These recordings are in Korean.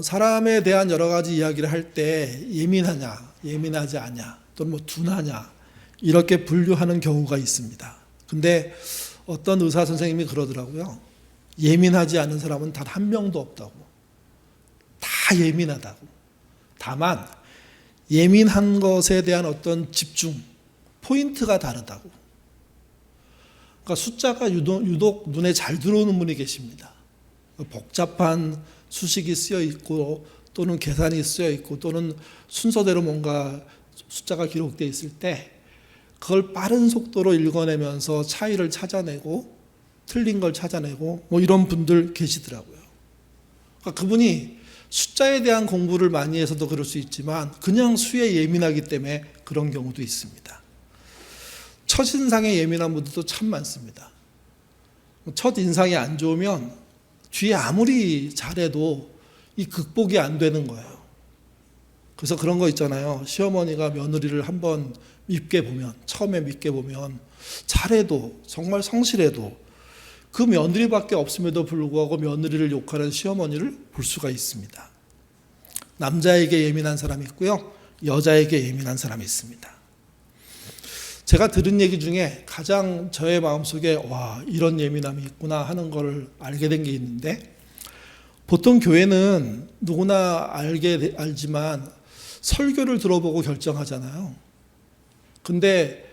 사람에 대한 여러 가지 이야기를 할 때 예민하냐, 예민하지 않냐, 또는 뭐 둔하냐 이렇게 분류하는 경우가 있습니다. 근데 어떤 의사 선생님이 그러더라고요. 예민하지 않은 사람은 단 한 명도 없다고. 다 예민하다고. 다만 예민한 것에 대한 어떤 집중, 포인트가 다르다고. 그러니까 숫자가 유독 눈에 잘 들어오는 분이 계십니다. 복잡한 수식이 쓰여 있고 또는 계산이 쓰여 있고 또는 순서대로 뭔가 숫자가 기록되어 있을 때 그걸 빠른 속도로 읽어내면서 차이를 찾아내고 틀린 걸 찾아내고 뭐 이런 분들 계시더라고요. 그러니까 그분이 숫자에 대한 공부를 많이 해서도 그럴 수 있지만 그냥 수에 예민하기 때문에 그런 경우도 있습니다. 첫인상에 예민한 분들도 참 많습니다. 첫인상이 안 좋으면 뒤에 아무리 잘해도 이 극복이 안 되는 거예요. 그래서 그런 거 있잖아요. 시어머니가 며느리를 한번 밉게 보면, 처음에 밉게 보면 잘해도 정말 성실해도 그 며느리밖에 없음에도 불구하고 며느리를 욕하는 시어머니를 볼 수가 있습니다. 남자에게 예민한 사람이 있고요. 여자에게 예민한 사람이 있습니다. 제가 들은 얘기 중에 가장 저의 마음속에 와 이런 예민함이 있구나 하는 걸 알게 된 게 있는데 보통 교회는 누구나 알지만 설교를 들어보고 결정하잖아요. 근데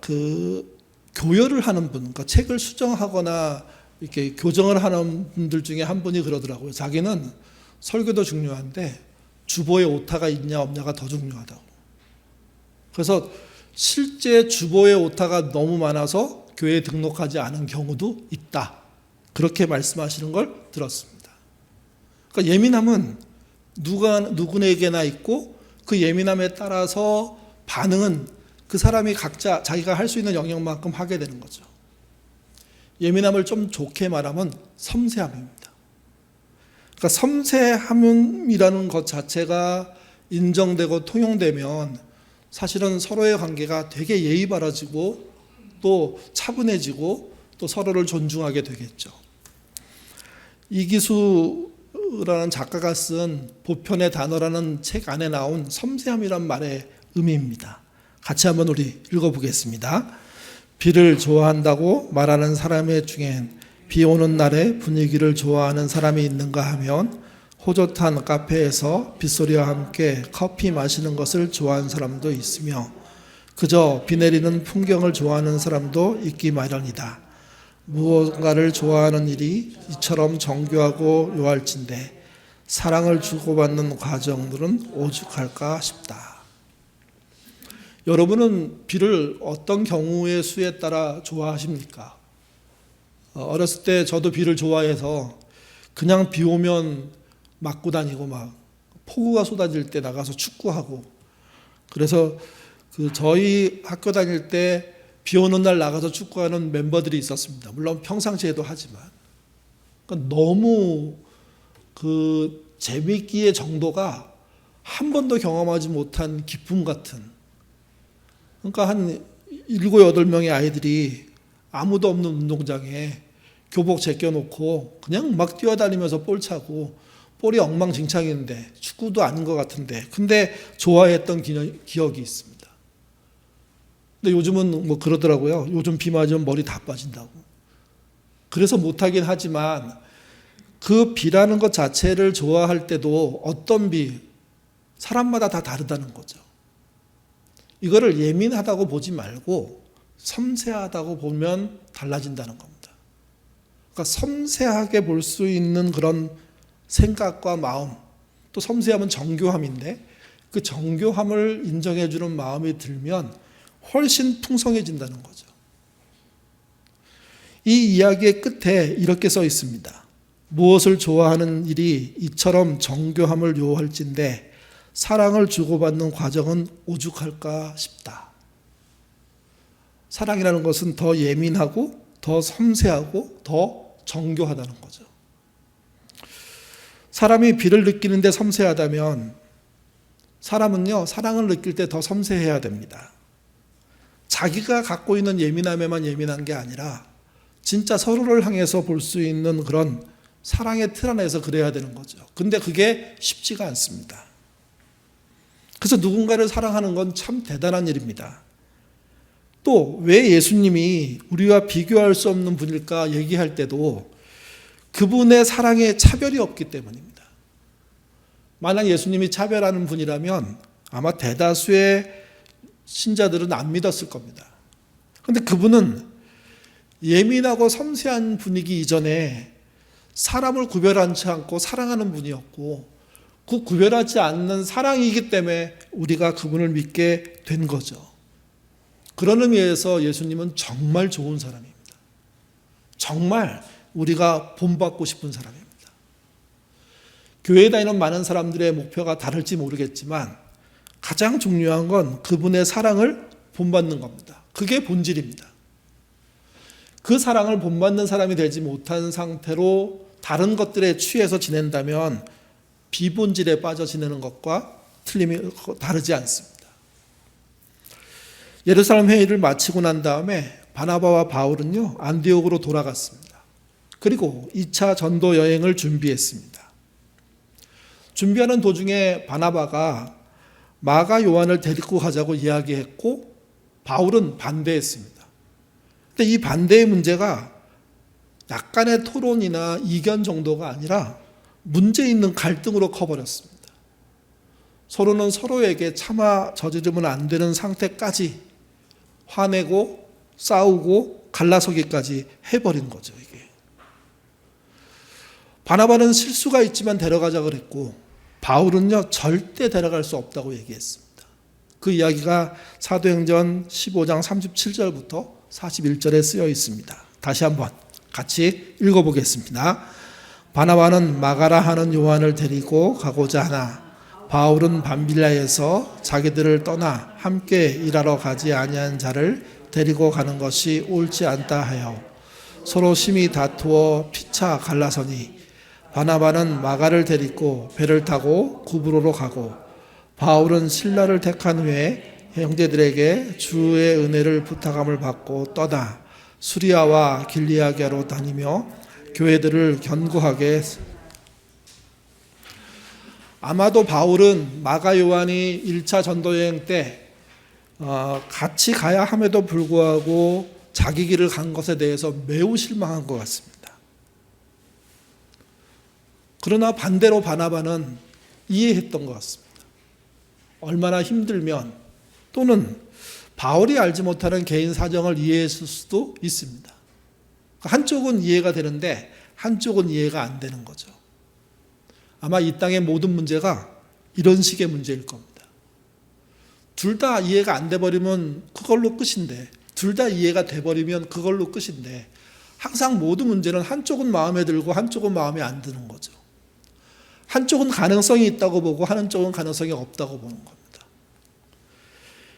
그 교열을 하는 분, 그러니까 책을 수정하거나 이렇게 교정을 하는 분들 중에 한 분이 그러더라고요. 자기는 설교도 중요한데 주보에 오타가 있냐 없냐가 더 중요하다고. 그래서 실제 주보에 오타가 너무 많아서 교회에 등록하지 않은 경우도 있다. 그렇게 말씀하시는 걸 들었습니다. 그러니까 예민함은 누구에게나 있고 그 예민함에 따라서 반응은 그 사람이 각자 자기가 할 수 있는 영역만큼 하게 되는 거죠. 예민함을 좀 좋게 말하면 섬세함입니다. 그러니까 섬세함이라는 것 자체가 인정되고 통용되면 사실은 서로의 관계가 되게 예의 바라지고 또 차분해지고 또 서로를 존중하게 되겠죠. 이기수라는 작가가 쓴 보편의 단어라는 책 안에 나온 섬세함이란 말의 의미입니다. 같이 한번 우리 읽어보겠습니다. 비를 좋아한다고 말하는 사람의 중엔 비 오는 날에 분위기를 좋아하는 사람이 있는가 하면 호젓한 카페에서 빗소리와 함께 커피 마시는 것을 좋아하는 사람도 있으며 그저 비 내리는 풍경을 좋아하는 사람도 있기 마련이다. 무언가를 좋아하는 일이 이처럼 정교하고 묘할진데 사랑을 주고받는 과정들은 오죽할까 싶다. 여러분은 비를 어떤 경우의 수에 따라 좋아하십니까? 어렸을 때 저도 비를 좋아해서 그냥 비 오면 맞고 다니고 막 폭우가 쏟아질 때 나가서 축구하고 그래서 저희 학교 다닐 때 비 오는 날 나가서 축구하는 멤버들이 있었습니다. 물론 평상시에도 하지만 그러니까 너무 재미있기의 정도가 한 번도 경험하지 못한 기쁨 같은 그러니까 한 7, 8명의 아이들이 아무도 없는 운동장에 교복 제껴놓고 그냥 막 뛰어다니면서 볼 차고 볼이 엉망진창인데 축구도 아닌 것 같은데 근데 좋아했던 기억이 있습니다. 근데 요즘은 뭐 그러더라고요. 요즘 비 맞으면 머리 다 빠진다고. 그래서 못하긴 하지만 그 비라는 것 자체를 좋아할 때도 어떤 비, 사람마다 다 다르다는 거죠. 이거를 예민하다고 보지 말고 섬세하다고 보면 달라진다는 겁니다. 그러니까 섬세하게 볼 수 있는 그런 생각과 마음, 또 섬세함은 정교함인데 그 정교함을 인정해 주는 마음이 들면 훨씬 풍성해진다는 거죠. 이 이야기의 끝에 이렇게 써 있습니다. 무엇을 좋아하는 일이 이처럼 정교함을 요할진데 사랑을 주고받는 과정은 오죽할까 싶다. 사랑이라는 것은 더 예민하고 더 섬세하고 더 정교하다는 거죠. 사람이 비를 느끼는데 섬세하다면 사람은요, 사랑을 느낄 때 더 섬세해야 됩니다. 자기가 갖고 있는 예민함에만 예민한 게 아니라 진짜 서로를 향해서 볼 수 있는 그런 사랑의 틀 안에서 그래야 되는 거죠. 근데 그게 쉽지가 않습니다. 그래서 누군가를 사랑하는 건 참 대단한 일입니다. 또 왜 예수님이 우리와 비교할 수 없는 분일까 얘기할 때도 그분의 사랑에 차별이 없기 때문입니다. 만약 예수님이 차별하는 분이라면 아마 대다수의 신자들은 안 믿었을 겁니다. 그런데 그분은 예민하고 섬세한 분이기 이전에 사람을 구별하지 않고 사랑하는 분이었고, 그 구별하지 않는 사랑이기 때문에 우리가 그분을 믿게 된 거죠. 그런 의미에서 예수님은 정말 좋은 사람입니다. 정말 우리가 본받고 싶은 사람입니다. 교회에 다니는 많은 사람들의 목표가 다를지 모르겠지만 가장 중요한 건 그분의 사랑을 본받는 겁니다. 그게 본질입니다. 그 사랑을 본받는 사람이 되지 못한 상태로 다른 것들에 취해서 지낸다면 비본질에 빠져 지내는 것과 다르지 않습니다. 예루살렘 회의를 마치고 난 다음에 바나바와 바울은요, 안디옥으로 돌아갔습니다. 그리고 2차 전도 여행을 준비했습니다. 준비하는 도중에 바나바가 마가 요한을 데리고 가자고 이야기했고 바울은 반대했습니다. 근데 이 반대의 문제가 약간의 토론이나 이견 정도가 아니라 문제 있는 갈등으로 커버렸습니다. 서로는 서로에게 차마 저지르면 안 되는 상태까지 화내고 싸우고 갈라서기까지 해버린 거죠. 이게 바나바는 실수가 있지만 데려가자 그랬고 바울은요 절대 데려갈 수 없다고 얘기했습니다. 그 이야기가 사도행전 15장 37절부터 41절에 쓰여 있습니다. 다시 한번 같이 읽어보겠습니다. 바나바는 마가라 하는 요한을 데리고 가고자 하나 바울은 밤빌라에서 자기들을 떠나 함께 일하러 가지 아니한 자를 데리고 가는 것이 옳지 않다 하여 서로 심히 다투어 피차 갈라서니 바나바는 마가를 데리고 배를 타고 구브로로 가고 바울은 실라를 택한 후에 형제들에게 주의 은혜를 부탁함을 받고 떠나 수리아와 길리아게로 다니며 교회들을 견고하게 아마도 바울은 마가 요한이 1차 전도여행 때 같이 가야 함에도 불구하고 자기 길을 간 것에 대해서 매우 실망한 것 같습니다. 그러나 반대로 바나바는 이해했던 것 같습니다. 얼마나 힘들면 또는 바울이 알지 못하는 개인 사정을 이해했을 수도 있습니다. 한쪽은 이해가 되는데 한쪽은 이해가 안 되는 거죠. 아마 이 땅의 모든 문제가 이런 식의 문제일 겁니다. 둘 다 이해가 안 돼버리면 그걸로 끝인데, 둘 다 이해가 돼버리면 그걸로 끝인데, 항상 모든 문제는 한쪽은 마음에 들고 한쪽은 마음에 안 드는 거죠. 한쪽은 가능성이 있다고 보고 한쪽은 가능성이 없다고 보는 겁니다.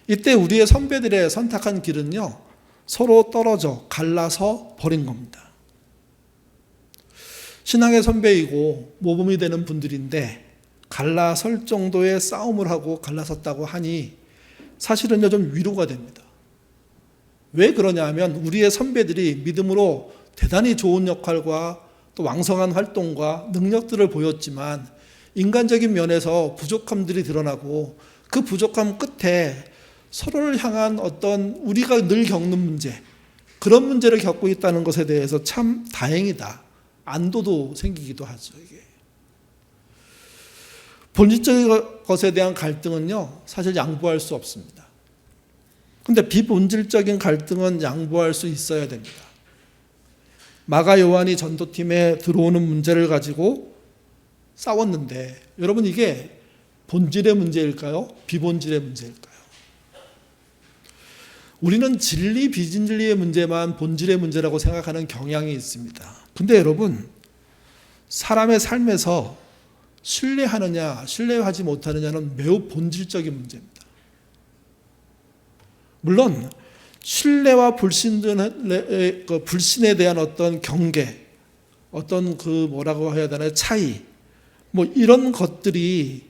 이때 우리의 선배들의 선택한 길은요, 서로 떨어져 갈라서 버린 겁니다. 신앙의 선배이고 모범이 되는 분들인데 갈라설 정도의 싸움을 하고 갈라섰다고 하니 사실은요 좀 위로가 됩니다. 왜 그러냐 하면 우리의 선배들이 믿음으로 대단히 좋은 역할과 또 왕성한 활동과 능력들을 보였지만 인간적인 면에서 부족함들이 드러나고 그 부족함 끝에 서로를 향한 어떤 우리가 늘 겪는 문제, 그런 문제를 겪고 있다는 것에 대해서 참 다행이다, 안도도 생기기도 하죠. 이게 본질적인 것에 대한 갈등은요 사실 양보할 수 없습니다. 그런데 비본질적인 갈등은 양보할 수 있어야 됩니다. 마가 요한이 전도팀에 들어오는 문제를 가지고 싸웠는데 여러분 이게 본질의 문제일까요? 비본질의 문제일까요? 우리는 진리 비진리의 문제만 본질의 문제라고 생각하는 경향이 있습니다. 근데 여러분 사람의 삶에서 신뢰하느냐 신뢰하지 못하느냐는 매우 본질적인 문제입니다. 물론 신뢰와 불신에 대한 어떤 경계, 어떤 그 뭐라고 해야 되나 차이, 뭐 이런 것들이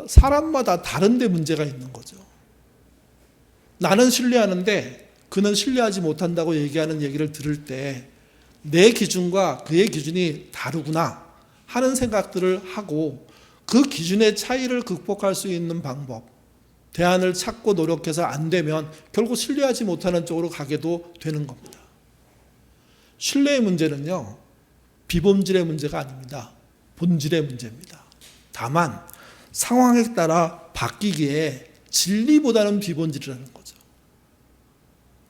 사람마다 다른데 문제가 있는 거죠. 나는 신뢰하는데 그는 신뢰하지 못한다고 얘기하는 얘기를 들을 때 내 기준과 그의 기준이 다르구나 하는 생각들을 하고 그 기준의 차이를 극복할 수 있는 방법, 대안을 찾고 노력해서 안 되면 결국 신뢰하지 못하는 쪽으로 가게도 되는 겁니다. 신뢰의 문제는요, 비본질의 문제가 아닙니다. 본질의 문제입니다. 다만 상황에 따라 바뀌기에 진리보다는 비본질이라는 거죠.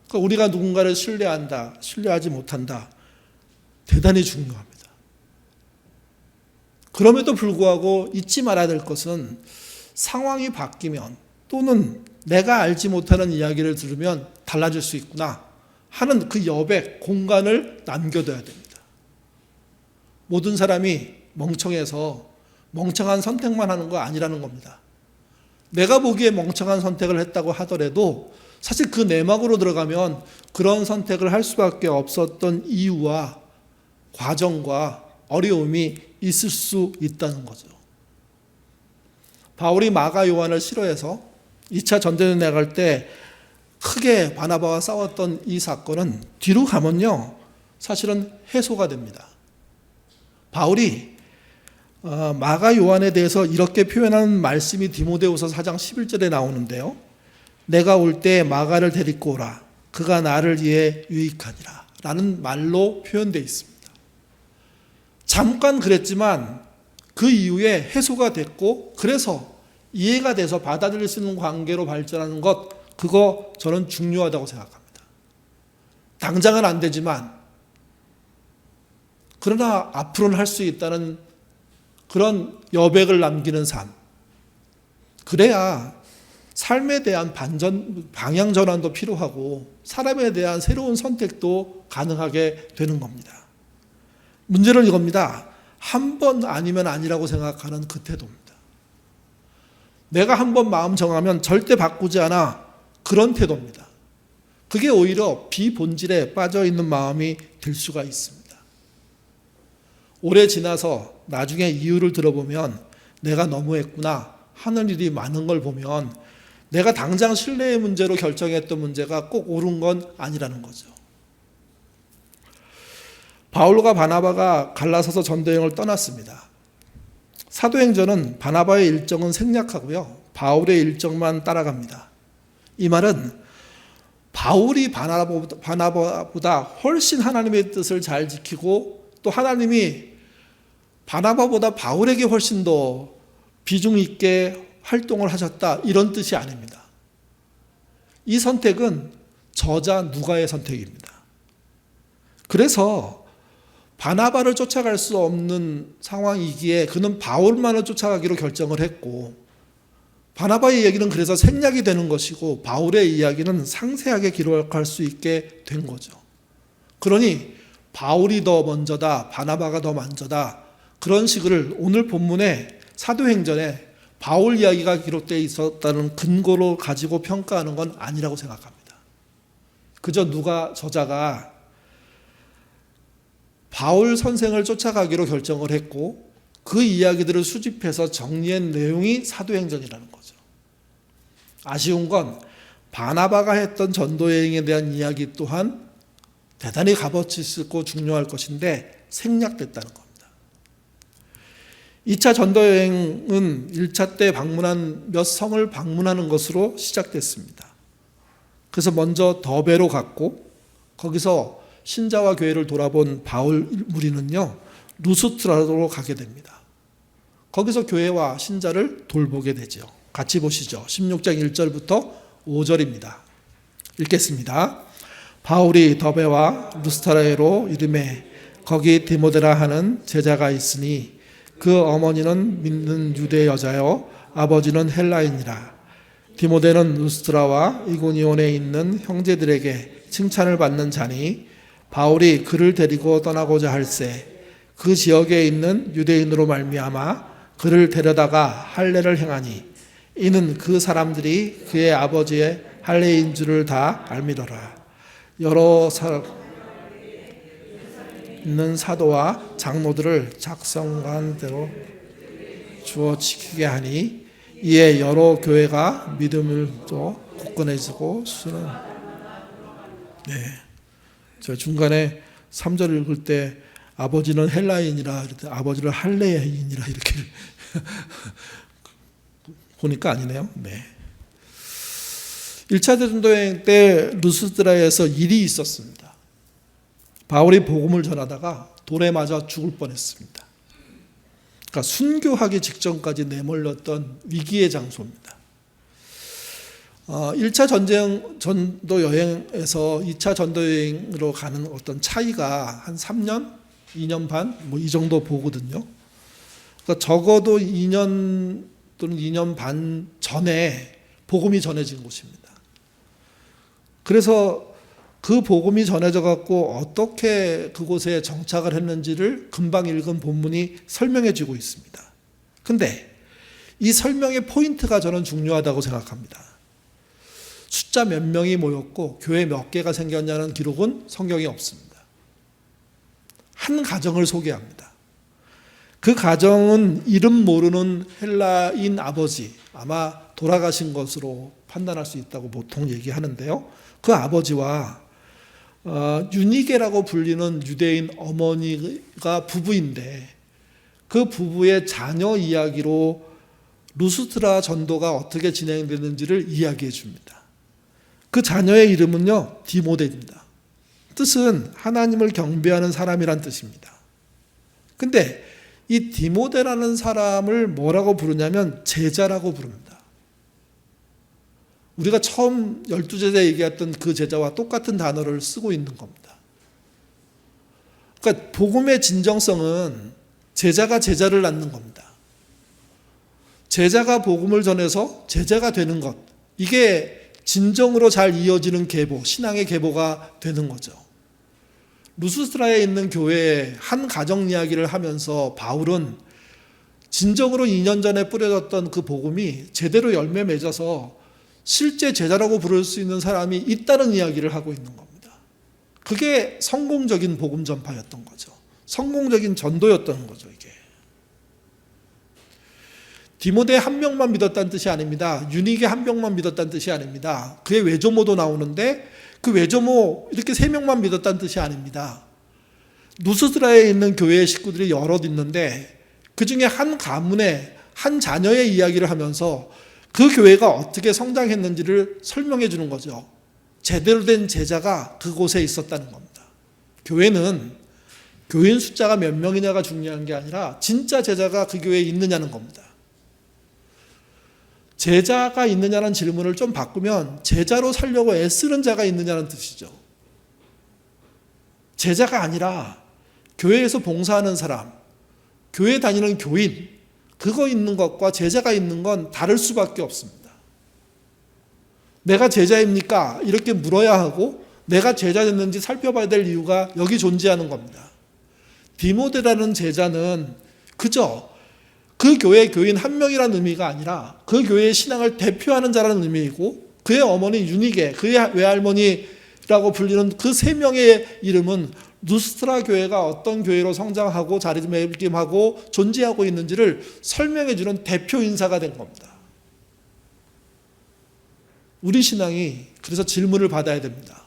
그러니까 우리가 누군가를 신뢰한다, 신뢰하지 못한다, 대단히 중요합니다. 그럼에도 불구하고 잊지 말아야 될 것은 상황이 바뀌면 또는 내가 알지 못하는 이야기를 들으면 달라질 수 있구나 하는 그 여백, 공간을 남겨둬야 됩니다. 모든 사람이 멍청해서 멍청한 선택만 하는 거 아니라는 겁니다. 내가 보기에 멍청한 선택을 했다고 하더라도 사실 그 내막으로 들어가면 그런 선택을 할 수밖에 없었던 이유와 과정과 어려움이 있을 수 있다는 거죠. 바울이 마가 요한을 싫어해서 2차 전도여행 나갈 때 크게 바나바와 싸웠던 이 사건은 뒤로 가면요, 사실은 해소가 됩니다. 바울이 마가 요한에 대해서 이렇게 표현하는 말씀이 디모데후서 4장 11절에 나오는데요. 내가 올 때 마가를 데리고 오라. 그가 나를 위해 유익하니라. 라는 말로 표현되어 있습니다. 잠깐 그랬지만 그 이후에 해소가 됐고 그래서 이해가 돼서 받아들일 수 있는 관계로 발전하는 것, 그거 저는 중요하다고 생각합니다. 당장은 안 되지만 그러나 앞으로는 할 수 있다는 그런 여백을 남기는 삶, 그래야 삶에 대한 방향 전환도 필요하고 사람에 대한 새로운 선택도 가능하게 되는 겁니다. 문제는 이겁니다. 한 번 아니면 아니라고 생각하는 그 태도입니다. 내가 한 번 마음 정하면 절대 바꾸지 않아, 그런 태도입니다. 그게 오히려 비본질에 빠져있는 마음이 될 수가 있습니다. 오래 지나서 나중에 이유를 들어보면 내가 너무했구나 하는 일이 많은 걸 보면 내가 당장 신뢰의 문제로 결정했던 문제가 꼭 옳은 건 아니라는 거죠. 바울과 바나바가 갈라서서 전도여행을 떠났습니다. 사도행전은 바나바의 일정은 생략하고요, 바울의 일정만 따라갑니다. 이 말은 바울이 바나바보다 훨씬 하나님의 뜻을 잘 지키고 또 하나님이 바나바보다 바울에게 훨씬 더 비중 있게 활동을 하셨다, 이런 뜻이 아닙니다. 이 선택은 저자 누가의 선택입니다. 그래서 바나바를 쫓아갈 수 없는 상황이기에 그는 바울만을 쫓아가기로 결정을 했고, 바나바의 이야기는 그래서 생략이 되는 것이고 바울의 이야기는 상세하게 기록할 수 있게 된 거죠. 그러니 바울이 더 먼저다, 바나바가 더 먼저다, 그런 식을 오늘 본문에 사도행전에 바울 이야기가 기록되어 있었다는 근거로 가지고 평가하는 건 아니라고 생각합니다. 그저 누가 저자가 바울 선생을 쫓아가기로 결정을 했고 그 이야기들을 수집해서 정리한 내용이 사도행전이라는 거죠. 아쉬운 건 바나바가 했던 전도여행에 대한 이야기 또한 대단히 값어치 있고 중요할 것인데 생략됐다는 겁니다. 2차 전도여행은 1차 때 방문한 몇 성을 방문하는 것으로 시작됐습니다. 그래서 먼저 더베로 갔고 거기서 신자와 교회를 돌아본 바울 무리는요, 루스트라로 가게 됩니다. 거기서 교회와 신자를 돌보게 되죠. 같이 보시죠. 16장 1절부터 5절입니다. 읽겠습니다. 바울이 더베와 루스트라로 이름에 거기 디모데라 하는 제자가 있으니 그 어머니는 믿는 유대 여자요 아버지는 헬라인이라. 디모데는 루스트라와 이고니온에 있는 형제들에게 칭찬을 받는 자니 바울이 그를 데리고 떠나고자 할새 그 지역에 있는 유대인으로 말미암아 그를 데려다가 할례를 행하니 이는 그 사람들이 그의 아버지의 할례인 줄을 다 알미더라. 여러 있는 사도와 장로들을 작성관대로 주어 지키게 하니 이에 여러 교회가 믿음을 또 굳건해지고 수는 저 중간에 3절 읽을 때 아버지는 헬라인이라 이렇게 아버지를 할레인이라 이렇게 보니까 아니네요. 네. 1차 대전도여행 때 루스드라에서 일이 있었습니다. 바울이 복음을 전하다가 돌에 맞아 죽을 뻔했습니다. 그러니까 순교하기 직전까지 내몰렸던 위기의 장소입니다. 1차 전도 여행에서 2차 전도 여행으로 가는 어떤 차이가 한 3년, 2년 반, 뭐 이 정도 보거든요. 그러니까 적어도 2년 또는 2년 반 전에 복음이 전해진 곳입니다. 그래서 그 복음이 전해져 갖고 어떻게 그곳에 정착을 했는지를 금방 읽은 본문이 설명해 주고 있습니다. 근데 이 설명의 포인트가 저는 중요하다고 생각합니다. 숫자 몇 명이 모였고 교회 몇 개가 생겼냐는 기록은 성경에 없습니다. 한 가정을 소개합니다. 그 가정은 이름 모르는 헬라인 아버지, 아마 돌아가신 것으로 판단할 수 있다고 보통 얘기하는데요. 그 아버지와 유니게라고 불리는 유대인 어머니가 부부인데 그 부부의 자녀 이야기로 루스드라 전도가 어떻게 진행되는지를 이야기해 줍니다. 그 자녀의 이름은요, 디모데입니다. 뜻은 하나님을 경배하는 사람이란 뜻입니다. 근데 이 디모데라는 사람을 뭐라고 부르냐면 제자라고 부릅니다. 우리가 처음 12제자 얘기했던 그 제자와 똑같은 단어를 쓰고 있는 겁니다. 그러니까 복음의 진정성은 제자가 제자를 낳는 겁니다. 제자가 복음을 전해서 제자가 되는 것, 이게 진정으로 잘 이어지는 계보, 신앙의 계보가 되는 거죠. 루스드라에 있는 교회의 한 가정 이야기를 하면서 바울은 진정으로 2년 전에 뿌려졌던 그 복음이 제대로 열매 맺어서 실제 제자라고 부를 수 있는 사람이 있다는 이야기를 하고 있는 겁니다. 그게 성공적인 복음 전파였던 거죠. 성공적인 전도였던 거죠, 이게. 디모데 한 명만 믿었다는 뜻이 아닙니다. 유니게 한 명만 믿었다는 뜻이 아닙니다. 그의 외조모도 나오는데 그 외조모 이렇게 3명만 믿었다는 뜻이 아닙니다. 루스드라에 있는 교회의 식구들이 여럿 있는데 그 중에 한 가문의 한 자녀의 이야기를 하면서 그 교회가 어떻게 성장했는지를 설명해 주는 거죠. 제대로 된 제자가 그곳에 있었다는 겁니다. 교회는 교인 숫자가 몇 명이냐가 중요한 게 아니라 진짜 제자가 그 교회에 있느냐는 겁니다. 제자가 있느냐는 질문을 좀 바꾸면 제자로 살려고 애쓰는 자가 있느냐는 뜻이죠. 제자가 아니라 교회에서 봉사하는 사람, 교회 다니는 교인, 그거 있는 것과 제자가 있는 건 다를 수밖에 없습니다. 내가 제자입니까? 이렇게 물어야 하고 내가 제자 됐는지 살펴봐야 될 이유가 여기 존재하는 겁니다. 디모데라는 제자는 그저 그 교회의 교인 한 명이라는 의미가 아니라 그 교회의 신앙을 대표하는 자라는 의미이고 그의 어머니 유니게, 그의 외할머니라고 불리는 그 3명의 이름은 루스드라 교회가 어떤 교회로 성장하고 자리매김하고 존재하고 있는지를 설명해 주는 대표 인사가 된 겁니다. 우리 신앙이 그래서 질문을 받아야 됩니다.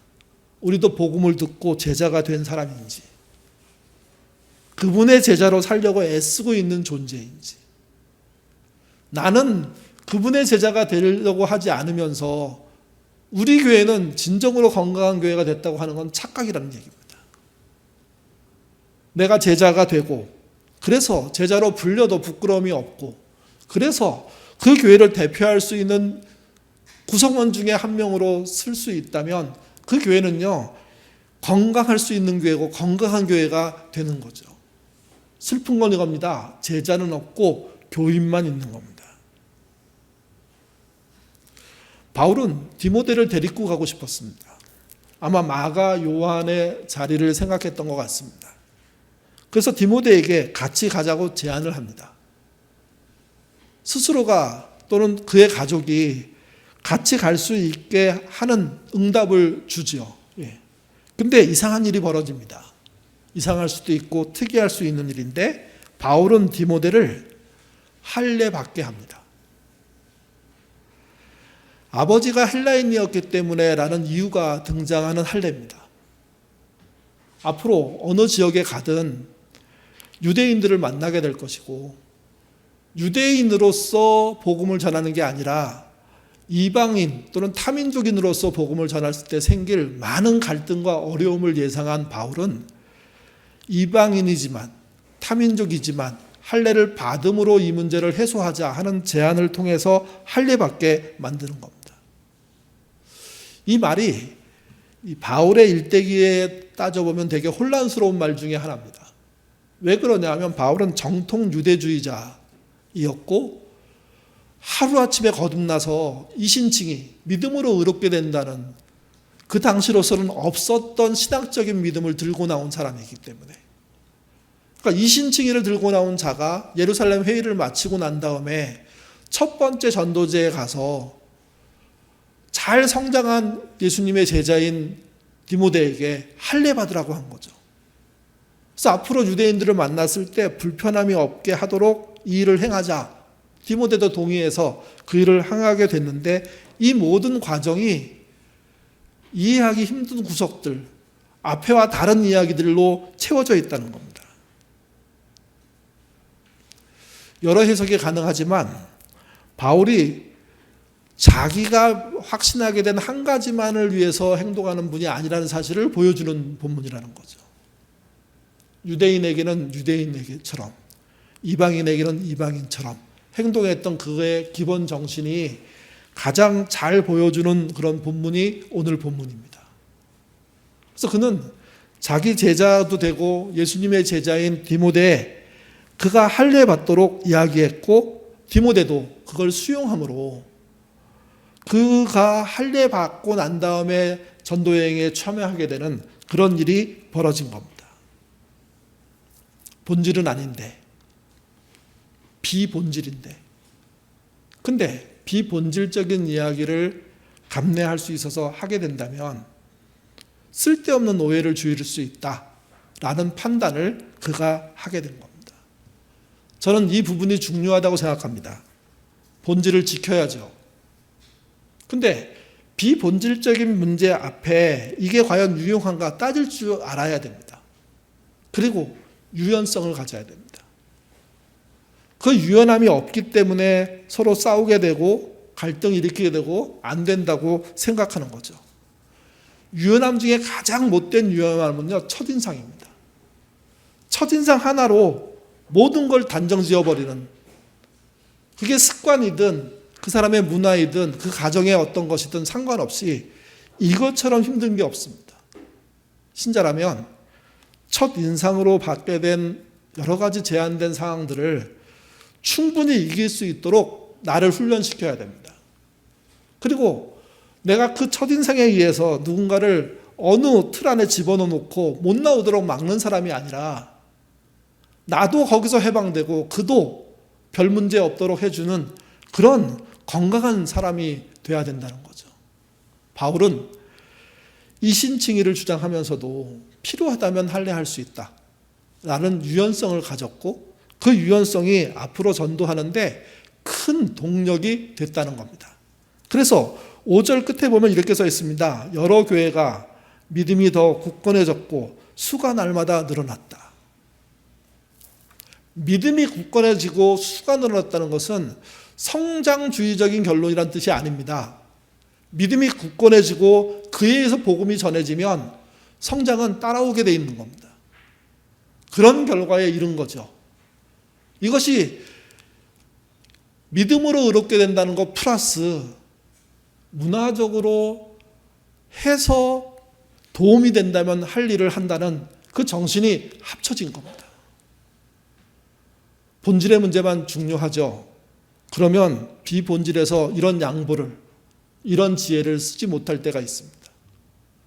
우리도 복음을 듣고 제자가 된 사람인지, 그분의 제자로 살려고 애쓰고 있는 존재인지, 나는 그분의 제자가 되려고 하지 않으면서 우리 교회는 진정으로 건강한 교회가 됐다고 하는 건 착각이라는 얘기입니다. 내가 제자가 되고 그래서 제자로 불려도 부끄러움이 없고 그래서 그 교회를 대표할 수 있는 구성원 중에 한 명으로 쓸 수 있다면 그 교회는요, 건강할 수 있는 교회고 건강한 교회가 되는 거죠. 슬픈 건 이겁니다. 제자는 없고 교인만 있는 겁니다. 바울은 디모데를 데리고 가고 싶었습니다. 아마 마가 요한의 자리를 생각했던 것 같습니다. 그래서 디모데에게 같이 가자고 제안을 합니다. 스스로가 또는 그의 가족이 같이 갈 수 있게 하는 응답을 주지요. 근데 이상한 일이 벌어집니다. 이상할 수도 있고 특이할 수 있는 일인데 바울은 디모데를 할례 받게 합니다. 아버지가 헬라인이었기 때문에 라는 이유가 등장하는 할례입니다. 앞으로 어느 지역에 가든 유대인들을 만나게 될 것이고, 유대인으로서 복음을 전하는 게 아니라 이방인 또는 타민족인으로서 복음을 전했을 때 생길 많은 갈등과 어려움을 예상한 바울은 이방인이지만 타민족이지만 할례를 받음으로 이 문제를 해소하자 하는 제안을 통해서 할례받게 만드는 겁니다. 이 말이 이 바울의 일대기에 따져보면 되게 혼란스러운 말 중에 하나입니다. 왜 그러냐 하면 바울은 정통 유대주의자이었고 하루아침에 거듭나서 이신칭이 믿음으로 의롭게 된다는 그 당시로서는 없었던 신학적인 믿음을 들고 나온 사람이기 때문에, 그러니까 이신칭의를 들고 나온 자가 예루살렘 회의를 마치고 난 다음에 첫 번째 전도제에 가서 잘 성장한 예수님의 제자인 디모데에게 할례 받으라고 한 거죠. 그래서 앞으로 유대인들을 만났을 때 불편함이 없게 하도록 이 일을 행하자. 디모데도 동의해서 그 일을 행하게 됐는데, 이 모든 과정이 이해하기 힘든 구석들, 앞에와 다른 이야기들로 채워져 있다는 겁니다. 여러 해석이 가능하지만 바울이 자기가 확신하게 된 한 가지만을 위해서 행동하는 분이 아니라는 사실을 보여주는 본문이라는 거죠. 유대인에게는 유대인에게처럼, 이방인에게는 이방인처럼 행동했던 그의 기본 정신이 가장 잘 보여주는 그런 본문이 오늘 본문입니다. 그래서 그는 자기 제자도 되고 예수님의 제자인 디모데에 그가 할례 받도록 이야기했고, 디모데도 그걸 수용함으로 그가 할례 받고 난 다음에 전도여행에 참여하게 되는 그런 일이 벌어진 겁니다. 본질은 아닌데, 비본질인데, 근데 비본질적인 이야기를 감내할 수 있어서 하게 된다면 쓸데없는 오해를 줄일 수 있다라는 판단을 그가 하게 된 겁니다. 저는 이 부분이 중요하다고 생각합니다. 본질을 지켜야죠. 근데 비본질적인 문제 앞에 이게 과연 유용한가 따질 줄 알아야 됩니다. 그리고 유연성을 가져야 됩니다. 그 유연함이 없기 때문에 서로 싸우게 되고 갈등 일으키게 되고 안 된다고 생각하는 거죠. 유연함 중에 가장 못된 유연함은요, 첫인상입니다. 첫인상 하나로 모든 걸 단정 지어버리는, 그게 습관이든 그 사람의 문화이든 그 가정의 어떤 것이든 상관없이 이것처럼 힘든 게 없습니다. 신자라면 첫 인상으로 받게 된 여러 가지 제한된 상황들을 충분히 이길 수 있도록 나를 훈련시켜야 됩니다. 그리고 내가 그 첫인상에 의해서 누군가를 어느 틀 안에 집어넣고 못 나오도록 막는 사람이 아니라 나도 거기서 해방되고 그도 별 문제 없도록 해주는 그런 건강한 사람이 돼야 된다는 거죠. 바울은 이신칭의를 주장하면서도 필요하다면 할례할 수 있다라는 유연성을 가졌고, 그 유연성이 앞으로 전도하는데 큰 동력이 됐다는 겁니다. 그래서 5절 끝에 보면 이렇게 써 있습니다. 여러 교회가 믿음이 더 굳건해졌고 수가 날마다 늘어났다. 믿음이 굳건해지고 수가 늘어났다는 것은 성장주의적인 결론이란 뜻이 아닙니다. 믿음이 굳건해지고 그에 의해서 복음이 전해지면 성장은 따라오게 돼 있는 겁니다. 그런 결과에 이른 거죠. 이것이 믿음으로 의롭게 된다는 것 플러스 문화적으로 해서 도움이 된다면 할 일을 한다는 그 정신이 합쳐진 겁니다. 본질의 문제만 중요하죠. 그러면 비본질에서 이런 양보를, 이런 지혜를 쓰지 못할 때가 있습니다.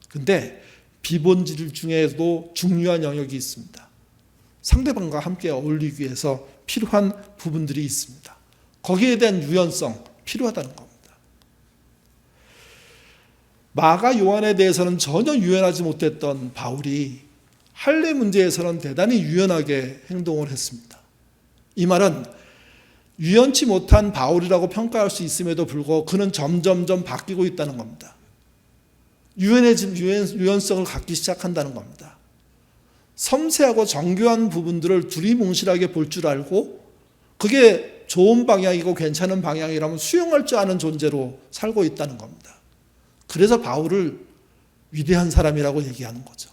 근데 비본질 중에도 중요한 영역이 있습니다. 상대방과 함께 어울리기 위해서 필요한 부분들이 있습니다. 거기에 대한 유연성 필요하다는 겁니다. 마가 요한에 대해서는 전혀 유연하지 못했던 바울이 할례 문제에서는 대단히 유연하게 행동을 했습니다. 이 말은 유연치 못한 바울이라고 평가할 수 있음에도 불구하고 그는 점점점 바뀌고 있다는 겁니다. 유연성을 갖기 시작한다는 겁니다. 섬세하고 정교한 부분들을 두리뭉실하게 볼 줄 알고 그게 좋은 방향이고 괜찮은 방향이라면 수용할 줄 아는 존재로 살고 있다는 겁니다. 그래서 바울을 위대한 사람이라고 얘기하는 거죠.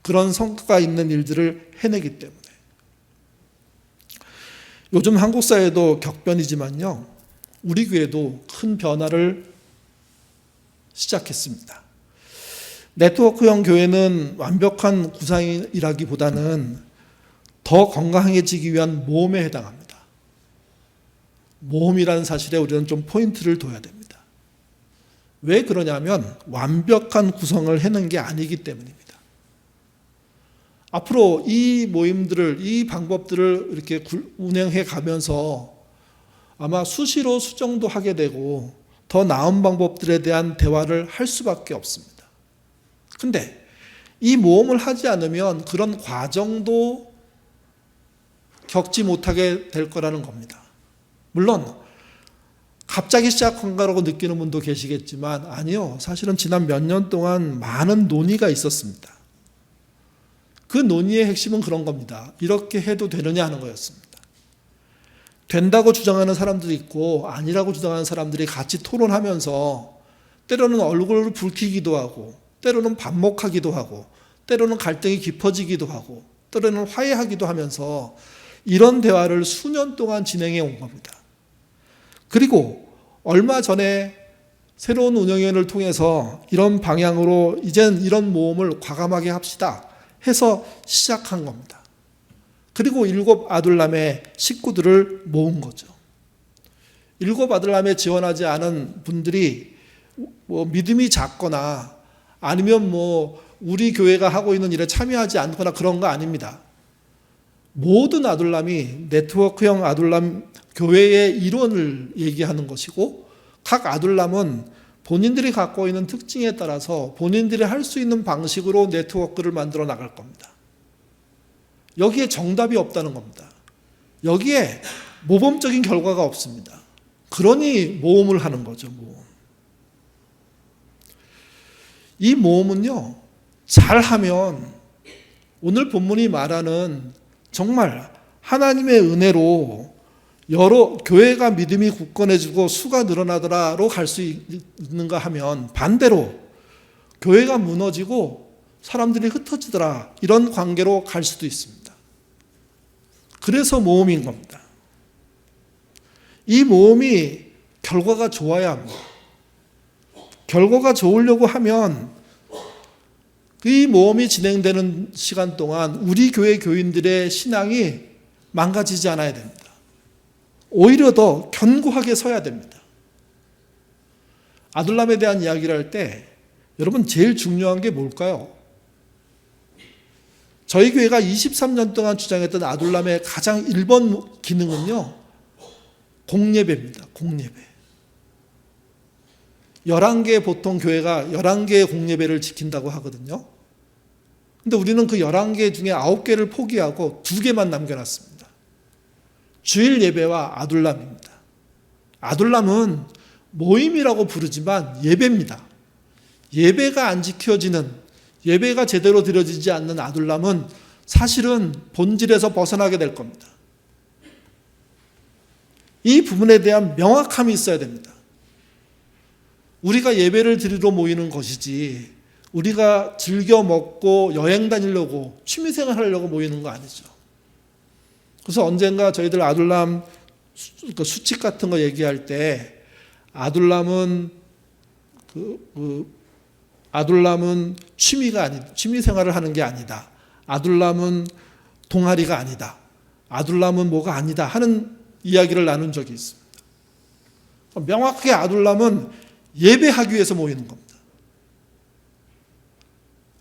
그런 성과가 있는 일들을 해내기 때문에. 요즘 한국 사회도 격변이지만요, 우리 교회도 큰 변화를 시작했습니다. 네트워크형 교회는 완벽한 구상이라기보다는 더 건강해지기 위한 모험에 해당합니다. 모험이라는 사실에 우리는 좀 포인트를 둬야 됩니다. 왜 그러냐면 완벽한 구성을 해낸 게 아니기 때문입니다. 앞으로 이 모임들을, 이 방법들을 이렇게 운영해 가면서 아마 수시로 수정도 하게 되고 더 나은 방법들에 대한 대화를 할 수밖에 없습니다. 근데 이 모험을 하지 않으면 그런 과정도 겪지 못하게 될 거라는 겁니다. 물론 갑자기 시작한 거라고 느끼는 분도 계시겠지만 아니요. 사실은 지난 몇 년 동안 많은 논의가 있었습니다. 그 논의의 핵심은 그런 겁니다. 이렇게 해도 되느냐 하는 거였습니다. 된다고 주장하는 사람들이 있고 아니라고 주장하는 사람들이 같이 토론하면서 때로는 얼굴을 붉히기도 하고 때로는 반목하기도 하고 때로는 갈등이 깊어지기도 하고 때로는 화해하기도 하면서 이런 대화를 수년 동안 진행해 온 겁니다. 그리고 얼마 전에 새로운 운영위원회를 통해서 이런 방향으로 이젠 이런 모험을 과감하게 합시다 해서 시작한 겁니다. 그리고 7 아둘람의 식구들을 모은 거죠. 7 아둘람에 지원하지 않은 분들이 뭐 믿음이 작거나 아니면 뭐 우리 교회가 하고 있는 일에 참여하지 않거나 그런 거 아닙니다. 모든 아둘람이 네트워크형 아둘람 교회의 일원을 얘기하는 것이고 각 아둘람은 본인들이 갖고 있는 특징에 따라서 본인들이 할 수 있는 방식으로 네트워크를 만들어 나갈 겁니다. 여기에 정답이 없다는 겁니다. 여기에 모범적인 결과가 없습니다. 그러니 모험을 하는 거죠. 모험. 이 모험은요, 잘하면 오늘 본문이 말하는 정말 하나님의 은혜로 여러 교회가 믿음이 굳건해지고 수가 늘어나더라로 갈 수 있는가 하면 반대로 교회가 무너지고 사람들이 흩어지더라 이런 관계로 갈 수도 있습니다. 그래서 모험인 겁니다. 이 모험이 결과가 좋아야 합니다. 결과가 좋으려고 하면 이 모험이 진행되는 시간 동안 우리 교회 교인들의 신앙이 망가지지 않아야 됩니다. 오히려 더 견고하게 서야 됩니다. 아둘람에 대한 이야기를 할 때 여러분 제일 중요한 게 뭘까요? 저희 교회가 23년 동안 주장했던 아둘람의 가장 1번 기능은요, 공예배입니다. 공예배. 11개 보통 교회가 11개의 공예배를 지킨다고 하거든요. 근데 우리는 그 11개 중에 9개를 포기하고 2개만 남겨놨습니다. 주일 예배와 아둘람입니다. 아둘람은 모임이라고 부르지만 예배입니다. 예배가 안 지켜지는, 예배가 제대로 드려지지 않는 아둘람은 사실은 본질에서 벗어나게 될 겁니다. 이 부분에 대한 명확함이 있어야 됩니다. 우리가 예배를 드리러 모이는 것이지 우리가 즐겨 먹고 여행 다니려고 취미생활 하려고 모이는 거 아니죠. 그래서 언젠가 저희들 아둘람 수칙 같은 거 얘기할 때 아둘람은 아둘람은 취미 생활을 하는 게 아니다. 아둘람은 동아리가 아니다. 아둘람은 뭐가 아니다 하는 이야기를 나눈 적이 있습니다. 명확하게 아둘람은 예배하기 위해서 모이는 겁니다.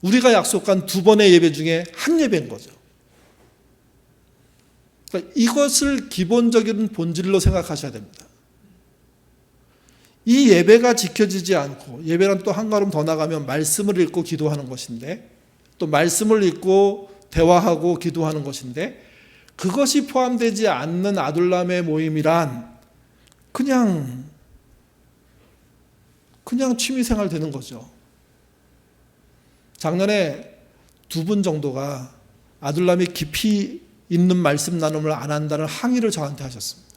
우리가 약속한 2번의 예배 중에 한 예배인 거죠. 그러니까 이것을 기본적인 본질로 생각하셔야 됩니다. 이 예배가 지켜지지 않고, 예배란 또 한 걸음 더 나가면 말씀을 읽고 기도하는 것인데, 또 말씀을 읽고 대화하고 기도하는 것인데, 그것이 포함되지 않는 아둘람의 모임이란 그냥 취미생활 되는 거죠. 작년에 2분 정도가 아둘람이 깊이 있는 말씀 나눔을 안 한다는 항의를 저한테 하셨습니다.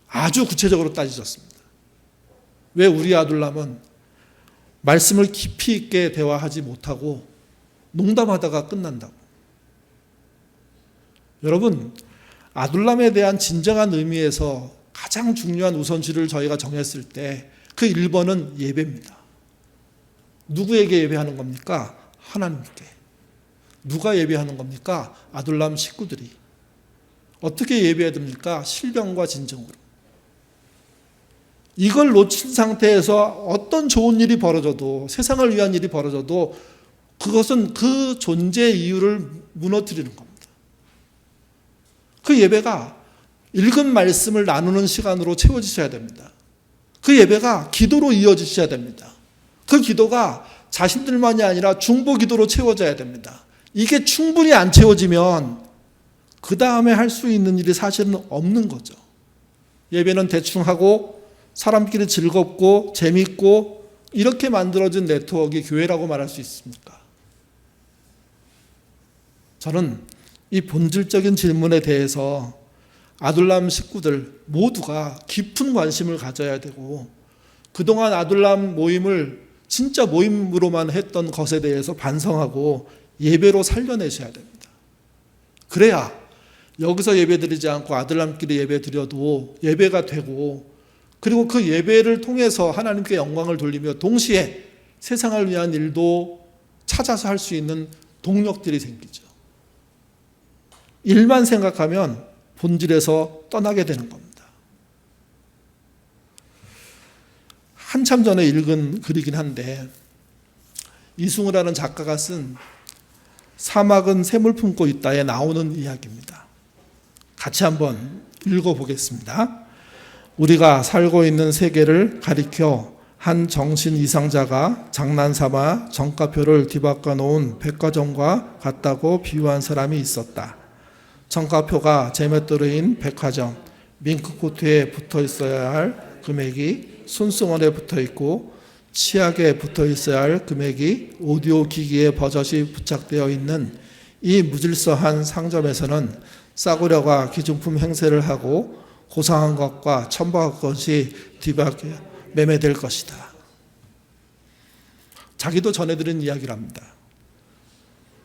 아주 구체적으로 따지셨습니다. 왜 우리 아둘람은 말씀을 깊이 있게 대화하지 못하고 농담하다가 끝난다고. 여러분, 아둘람에 대한 진정한 의미에서 가장 중요한 우선순위를 저희가 정했을 때 그 1번은 예배입니다. 누구에게 예배하는 겁니까? 하나님께. 누가 예배하는 겁니까? 아둘람 식구들이. 어떻게 예배해야 됩니까? 신령과 진정으로. 이걸 놓친 상태에서 어떤 좋은 일이 벌어져도, 세상을 위한 일이 벌어져도 그것은 그 존재의 이유를 무너뜨리는 겁니다. 그 예배가 읽은 말씀을 나누는 시간으로 채워지셔야 됩니다. 그 예배가 기도로 이어지셔야 됩니다. 그 기도가 자신들만이 아니라 중보 기도로 채워져야 됩니다. 이게 충분히 안 채워지면 그 다음에 할 수 있는 일이 사실은 없는 거죠. 예배는 대충 하고 사람끼리 즐겁고 재밌고 이렇게 만들어진 네트워크가 교회라고 말할 수 있습니까? 저는 이 본질적인 질문에 대해서 아둘람 식구들 모두가 깊은 관심을 가져야 되고, 그동안 아둘람 모임을 진짜 모임으로만 했던 것에 대해서 반성하고 예배로 살려내셔야 됩니다. 그래야 여기서 예배드리지 않고 아둘람끼리 예배드려도 예배가 되고, 그리고 그 예배를 통해서 하나님께 영광을 돌리며 동시에 세상을 위한 일도 찾아서 할 수 있는 동력들이 생기죠. 일만 생각하면 본질에서 떠나게 되는 겁니다. 한참 전에 읽은 글이긴 한데, 이승우라는 작가가 쓴 사막은 샘을 품고 있다에 나오는 이야기입니다. 같이 한번 읽어보겠습니다. 우리가 살고 있는 세계를 가리켜 한 정신 이상자가 장난삼아 정가표를 뒤바꿔 놓은 백화점과 같다고 비유한 사람이 있었다. 정가표가 제멋대로인 백화점, 밍크코트에 붙어 있어야 할 금액이 손수건에 붙어 있고, 치약에 붙어 있어야 할 금액이 오디오 기기에 버젓이 부착되어 있는 이 무질서한 상점에서는 싸구려가 기중품 행세를 하고 고상한 것과 천박한 것이 뒤바뀌어 매매될 것이다. 자기도 전해드린 이야기랍니다.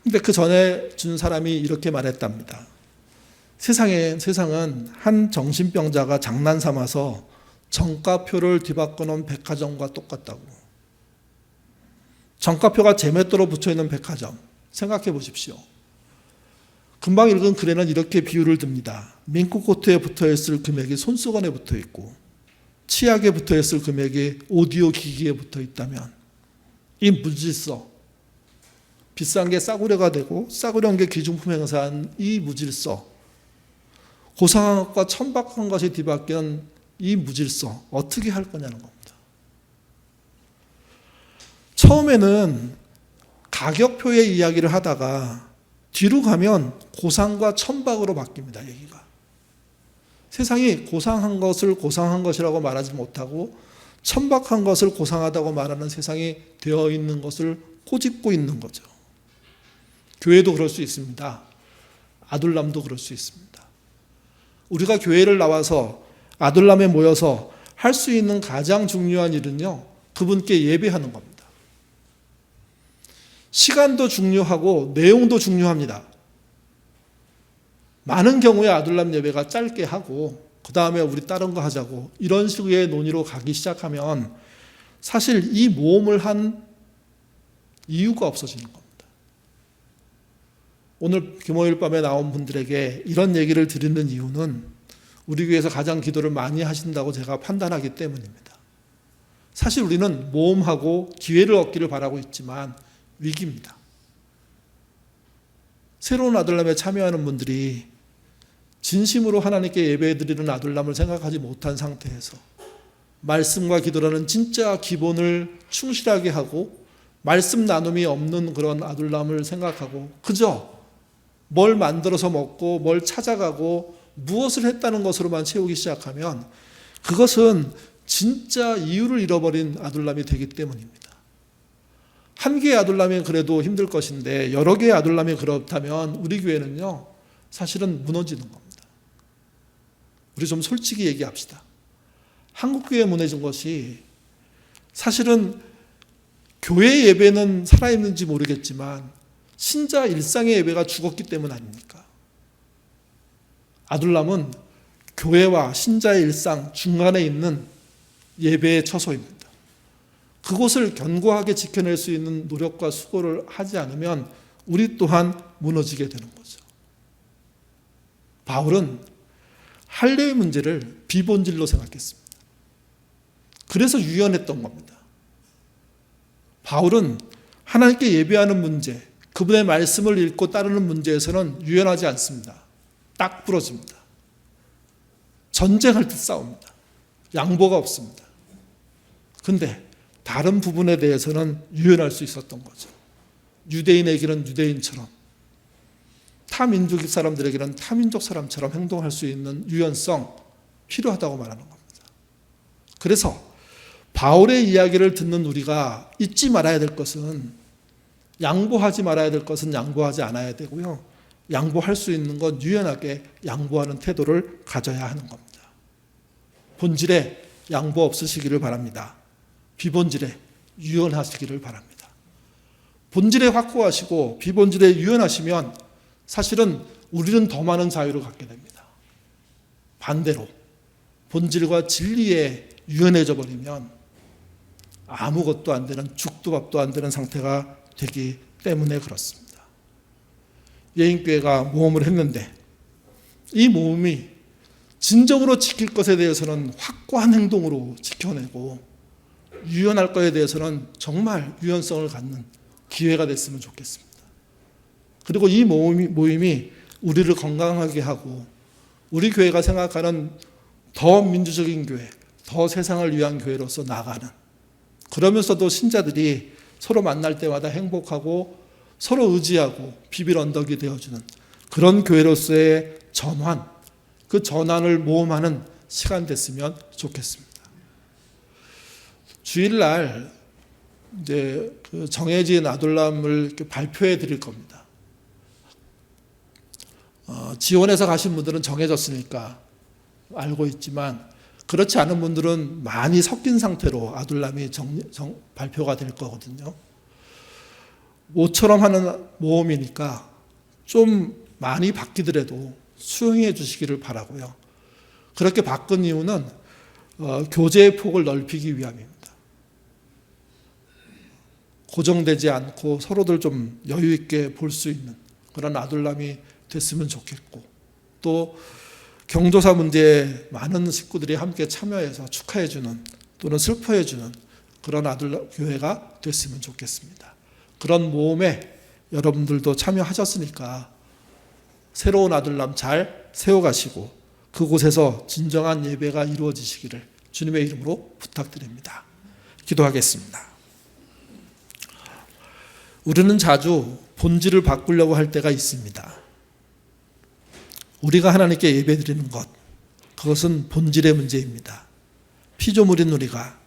근데 그 전에 준 사람이 이렇게 말했답니다. 세상은 한 정신병자가 장난 삼아서 정가표를 뒤바꿔 놓은 백화점과 똑같다고. 정가표가 제멋대로 붙여있는 백화점, 생각해 보십시오. 금방 읽은 글에는 이렇게 비유를 듭니다. 밍크코트에 붙어있을 금액이 손수건에 붙어있고, 치약에 붙어있을 금액이 오디오 기기에 붙어있다면 이 무질서, 비싼 게 싸구려가 되고 싸구려한 게 기중품 행사한 이 무질서, 고상한 것과 천박한 것이 뒤바뀐 이 무질서, 어떻게 할 거냐는 겁니다. 처음에는 가격표의 이야기를 하다가 뒤로 가면 고상과 천박으로 바뀝니다. 얘기가. 세상이 고상한 것을 고상한 것이라고 말하지 못하고 천박한 것을 고상하다고 말하는 세상이 되어 있는 것을 꼬집고 있는 거죠. 교회도 그럴 수 있습니다. 아둘람도 그럴 수 있습니다. 우리가 교회를 나와서 아둘람에 모여서 할 수 있는 가장 중요한 일은요, 그분께 예배하는 겁니다. 시간도 중요하고 내용도 중요합니다. 많은 경우에 아둘람 예배가 짧게 하고 그 다음에 우리 다른 거 하자고 이런 식의 논의로 가기 시작하면 사실 이 모험을 한 이유가 없어지는 겁니다. 오늘 금요일 밤에 나온 분들에게 이런 얘기를 드리는 이유는 우리 교회에서 가장 기도를 많이 하신다고 제가 판단하기 때문입니다. 사실 우리는 모험하고 기회를 얻기를 바라고 있지만 위기입니다. 새로운 아둘람에 참여하는 분들이 진심으로 하나님께 예배드리는 아둘람을 생각하지 못한 상태에서 말씀과 기도라는 진짜 기본을 충실하게 하고 말씀 나눔이 없는 그런 아둘람을 생각하고 그저 뭘 만들어서 먹고 뭘 찾아가고 무엇을 했다는 것으로만 채우기 시작하면 그것은 진짜 이유를 잃어버린 아둘람이 되기 때문입니다. 한 개의 아둘람이 그래도 힘들 것인데 여러 개의 아둘람이 그렇다면 우리 교회는요, 사실은 무너지는 겁니다. 우리 좀 솔직히 얘기합시다. 한국 교회 무너진 것이 사실은 교회 예배는 살아있는지 모르겠지만 신자 일상의 예배가 죽었기 때문 아닙니까? 아둘람은 교회와 신자의 일상 중간에 있는 예배의 처소입니다. 그곳을 견고하게 지켜낼 수 있는 노력과 수고를 하지 않으면 우리 또한 무너지게 되는 거죠. 바울은 할례의 문제를 비본질로 생각했습니다. 그래서 유연했던 겁니다. 바울은 하나님께 예배하는 문제, 그분의 말씀을 읽고 따르는 문제에서는 유연하지 않습니다. 딱 부러집니다. 전쟁할 듯 싸웁니다. 양보가 없습니다. 근데 다른 부분에 대해서는 유연할 수 있었던 거죠. 유대인에게는 유대인처럼, 타민족 사람들에게는 타민족 사람처럼 행동할 수 있는 유연성 필요하다고 말하는 겁니다. 그래서 바울의 이야기를 듣는 우리가 잊지 말아야 될 것은, 양보하지 말아야 될 것은 양보하지 않아야 되고요, 양보할 수 있는 건 유연하게 양보하는 태도를 가져야 하는 겁니다. 본질에 양보 없으시기를 바랍니다. 비본질에 유연하시기를 바랍니다. 본질에 확고하시고 비본질에 유연하시면 사실은 우리는 더 많은 자유를 갖게 됩니다. 반대로 본질과 진리에 유연해져 버리면 아무것도 안 되는, 죽도 밥도 안 되는 상태가 되기 때문에 그렇습니다. 예인교회가 모험을 했는데 이 모험이 진정으로 지킬 것에 대해서는 확고한 행동으로 지켜내고 유연할 것에 대해서는 정말 유연성을 갖는 기회가 됐으면 좋겠습니다. 그리고 이 모임이 우리를 건강하게 하고 우리 교회가 생각하는 더 민주적인 교회, 더 세상을 위한 교회로서 나아가는, 그러면서도 신자들이 서로 만날 때마다 행복하고 서로 의지하고 비빌 언덕이 되어주는 그런 교회로서의 전환, 그 전환을 모험하는 시간 됐으면 좋겠습니다. 주일날 이제 그 정해진 아둘람을 발표해 드릴 겁니다. 지원해서 가신 분들은 정해졌으니까 알고 있지만 그렇지 않은 분들은 많이 섞인 상태로 아둘람이 발표가 될 거거든요. 모처럼 하는 모험이니까 좀 많이 바뀌더라도 수용해 주시기를 바라고요. 그렇게 바꾼 이유는 교제의 폭을 넓히기 위함입니다. 고정되지 않고 서로들 좀 여유 있게 볼 수 있는 그런 아둘람이 됐으면 좋겠고, 또 경조사 문제에 많은 식구들이 함께 참여해서 축하해주는 또는 슬퍼해주는 그런 아둘람 교회가 됐으면 좋겠습니다. 그런 모험에 여러분들도 참여하셨으니까 새로운 아둘람 잘 세워가시고 그곳에서 진정한 예배가 이루어지시기를 주님의 이름으로 부탁드립니다. 기도하겠습니다. 우리는 자주 본질을 바꾸려고 할 때가 있습니다. 우리가 하나님께 예배드리는 것, 그것은 본질의 문제입니다. 피조물인 우리가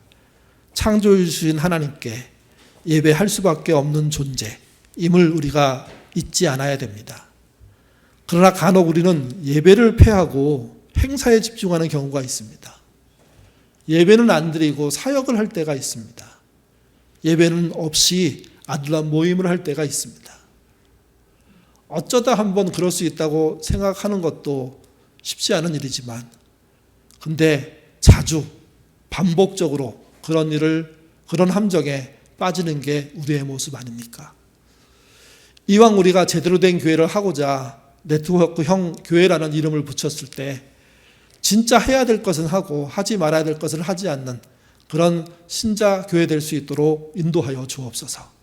창조주신 하나님께 예배할 수밖에 없는 존재임을 우리가 잊지 않아야 됩니다. 그러나 간혹 우리는 예배를 패하고 행사에 집중하는 경우가 있습니다. 예배는 안 드리고 사역을 할 때가 있습니다. 예배는 없이 아둘람 모임을 할 때가 있습니다. 어쩌다 한번 그럴 수 있다고 생각하는 것도 쉽지 않은 일이지만, 근데 자주 반복적으로 그런 함정에 빠지는 게 우리의 모습 아닙니까? 이왕 우리가 제대로 된 교회를 하고자 네트워크형 교회라는 이름을 붙였을 때 진짜 해야 될 것은 하고 하지 말아야 될 것을 하지 않는 그런 신자 교회 될 수 있도록 인도하여 주옵소서.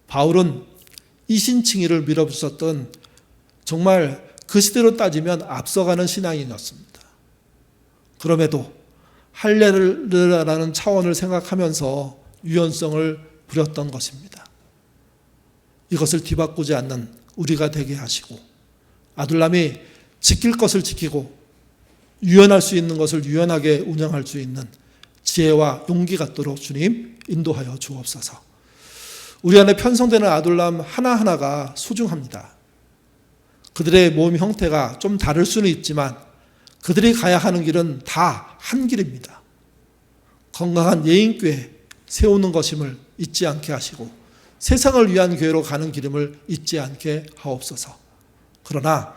바울은 이신칭의를 밀어붙였던 정말 그 시대로 따지면 앞서가는 신앙인이었습니다. 그럼에도 할례라는 차원을 생각하면서 유연성을 부렸던 것입니다. 이것을 뒤바꾸지 않는 우리가 되게 하시고, 아둘람이 지킬 것을 지키고 유연할 수 있는 것을 유연하게 운영할 수 있는 지혜와 용기 갖도록 주님 인도하여 주옵소서. 우리 안에 편성되는 아둘람 하나하나가 소중합니다. 그들의 몸 형태가 좀 다를 수는 있지만 그들이 가야 하는 길은 다 한 길입니다. 건강한 예인교회 세우는 것임을 잊지 않게 하시고 세상을 위한 교회로 가는 길임을 잊지 않게 하옵소서. 그러나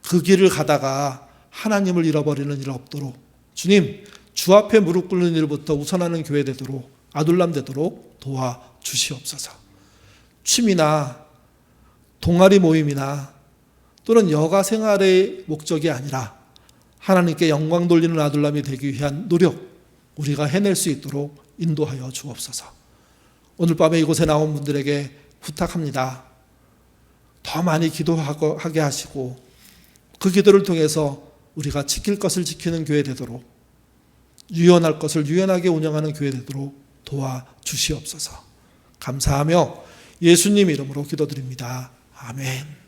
그 길을 가다가 하나님을 잃어버리는 일 없도록 주님, 주 앞에 무릎 꿇는 일부터 우선하는 교회 되도록 아둘람 되도록 도와주시옵소서. 취미나 동아리 모임이나 또는 여가 생활의 목적이 아니라 하나님께 영광 돌리는 아둘람이 되기 위한 노력, 우리가 해낼 수 있도록 인도하여 주옵소서. 오늘 밤에 이곳에 나온 분들에게 부탁합니다. 더 많이 기도하게 하시고 그 기도를 통해서 우리가 지킬 것을 지키는 교회 되도록, 유연할 것을 유연하게 운영하는 교회 되도록 도와주시옵소서. 감사하며 예수님 이름으로 기도드립니다. 아멘.